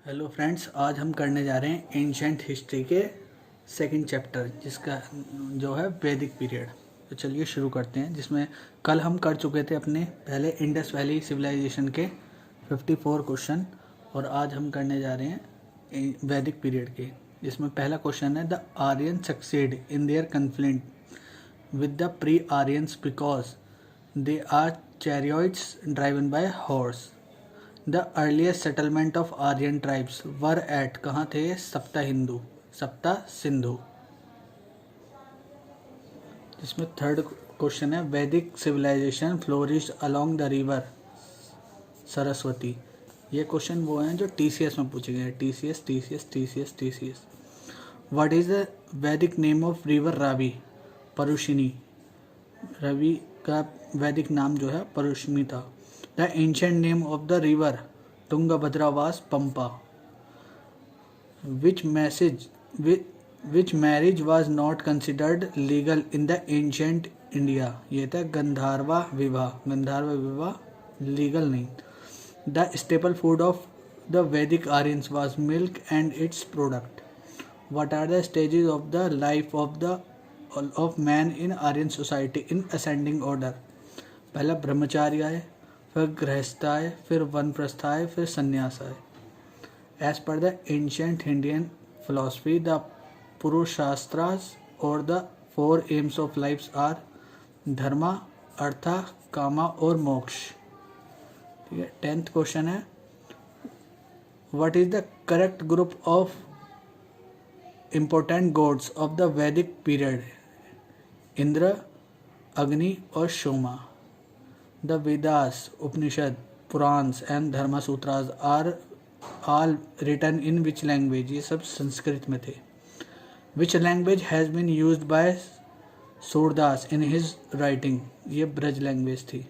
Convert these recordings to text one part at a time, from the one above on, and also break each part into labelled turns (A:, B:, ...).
A: Hello friends, आज हम करने जा रहे हैं एंशंट हिस्ट्री के सेकंड चैप्टर, जिसका जो है वैदिक पीरियड। तो चलिए शुरू करते हैं। जिसमें कल हम कर चुके थे अपने पहले इंडस वैली सिविलाइजेशन के 54 क्वेश्चन, और आज हम करने जा रहे हैं वैदिक पीरियड के। जिसमें पहला क्वेश्चन है, the Aryan succeed in their conflict with the pre Aryans because they are chariots driven by horse. The earliest settlement of Aryan tribes were at, कहाँ थे? सप्ता सिंधु। जिसमें थर्ड क्वेश्चन है, Vedic civilization flourished along the river Saraswati. ये question वो हैं जो TCS में पूछे गए हैं। TCS. What is the Vedic name of river Ravi? Parushni. Ravi का वैदिक नाम जो है परुष्मी था। The ancient name of the river Tungabhadra was Pampa. Which marriage was not considered legal in the ancient India? ये था गंधर्वा विवाह लीगल नहीं। The staple food of the Vedic Aryans was milk and its product. What are the stages of the life of man in Aryan society in ascending order? पहला ब्रह्मचार्य आए, फिर गृहस्थ आए, फिर वनप्रस्थ आए, फिर संन्यास आए। एज पर the ancient Indian philosophy the Purusharthas और the 4 aims of life are dharma, artha, kama और मोक्ष। ठीक है। 10th क्वेश्चन है, what is the correct group of important gods of the Vedic period? Indra, Agni और Soma. The Vedas, Upanishad, Puranas and dharma sutras are all written in which language? ये सब संस्कृत में थे। Which language has been used by Surdas in his writing? ये Braj language थी।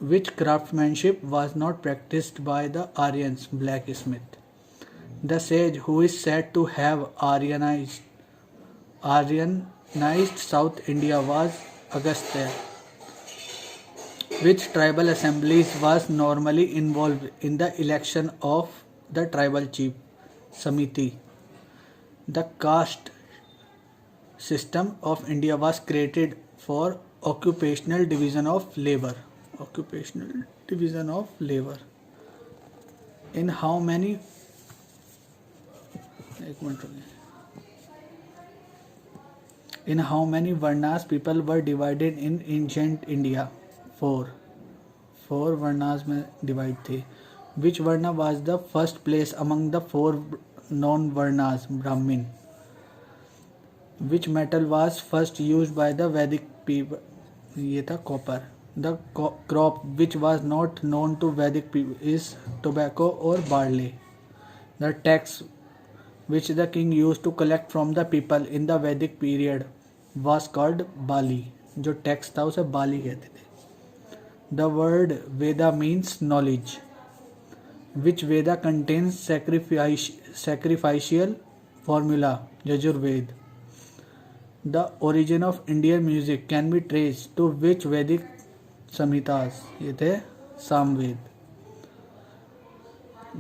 A: Which craftsmanship was not practised by the Aryans? Blacksmith. The sage who is said to have Aryanised South India was Agastya. Which tribal assemblies was normally involved in the election of the tribal chief? Samiti. The caste system of India was created for occupational division of labor. In how many? In how many varnas people were divided in ancient India? 4 varnas में divide थे। Which varna was the first place among the 4 known varnas? Brahmin. Which metal was first use by the Vedic people? ये था copper. The crop which was not known to Vedic people is tobacco और barley. The tax which the king use to collect from the people in the Vedic period was called bali. जो tax था उसे बाली कहते थे। The word Veda means knowledge. Which Veda contains sacrificial formula? Yajurved. The origin of Indian music can be traced to which Vedic Samhitas? ये थे Samaveda.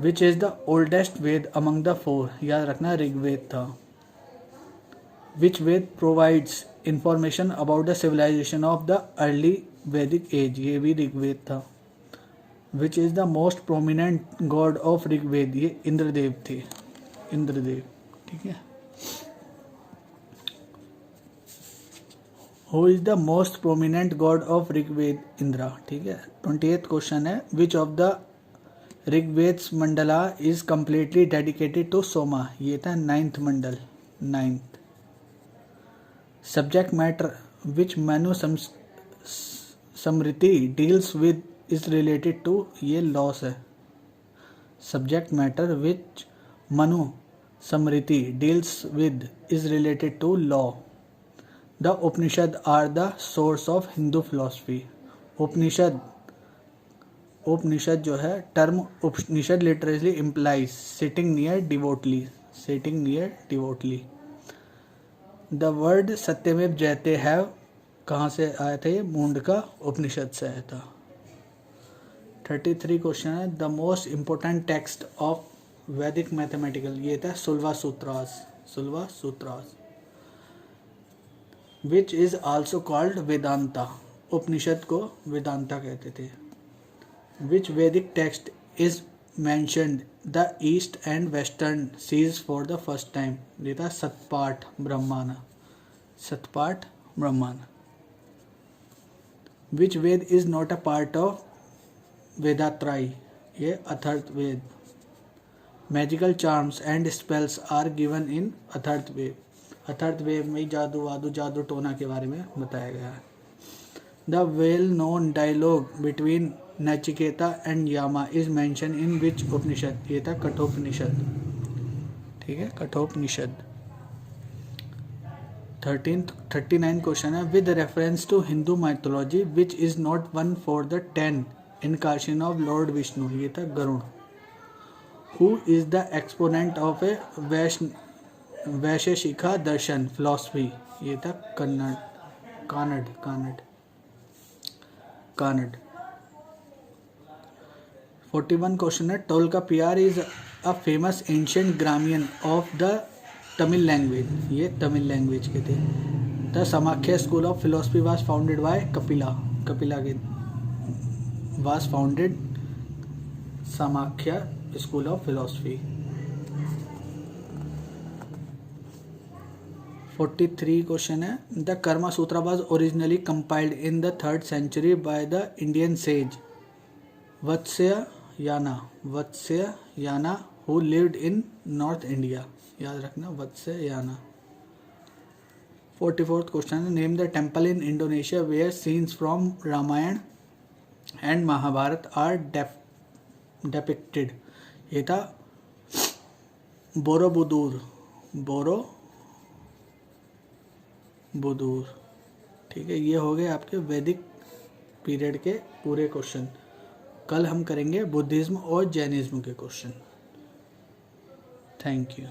A: Which is the oldest Ved among the 4? याद रखना ऋग्वेद था। Which Ved provides information about the civilization of the early Vedic age? ये भी ऋग्वेद था। Which is the most prominent god of Rigveda? ये इंद्रदेव थे। ठीक है। Who is the most prominent god of Rigveda? Indra. ठीक है। 28th क्वेश्चन है, which of the Rigveda's mandala is completely dedicated to Soma? ये था 9th mandala. Subject matter which Manu Smriti deals with is related to? ये लॉस है। Subject matter which Manu Smriti deals with is related to law. The Upanishad are the source of Hindu philosophy. Upanishad जो है, term Upanishad literally implies sitting near devoutly. The word Satyameva Jayate have कहाँ से आया था? ये मुंडका उपनिषद से आया था। 33 क्वेश्चन है, the most important text of Vedic mathematical, ये था Sulba sutras. Which is also called Vedanta, Upanishad को वेदांता कहते थे। Which Vedic text is mentioned the east and western seas for the first time, ये था सतपाठ ब्रह्मांड। Which Ved is not a part of Vedatrayi, ये Atharvaveda. Magical charms and spells are given in Atharvaveda में जादू टोना के बारे में बताया गया है। The well-known dialogue between Nachiketa and Yama is mentioned in which Upanishad, ये था कठोपनिषद। ठीक है, कठोपनिषद। 39 क्वेश्चन है, with reference to Hindu mythology which is not one for the 10 incarnation of lord Vishnu, ये था Garuda. Who is the exponent of a Vaisheshika darshan philosophy, ये था Kanad. 41 question है, Tolkappiyar is a famous ancient grammarian of the Tamil language, ये तमिल लैंग्वेज के थे। The Samkhya school of philosophy was founded by Kapila के was founded समाख्या school of philosophy. 43 question है, the Karma Sutra was originally compiled in the 3rd century by the Indian sage Vatsyayana who lived in North India, याद रखना Vatsyayana. 44th question है, name the temple in Indonesia where scenes from Ramayana and Mahabharata are depicted, ये था Borobudur. ठीक है, ये हो गए आपके वैदिक पीरियड के पूरे क्वेश्चन। कल हम करेंगे बुद्धिज्म और जैनिज्म के क्वेश्चन। Thank you.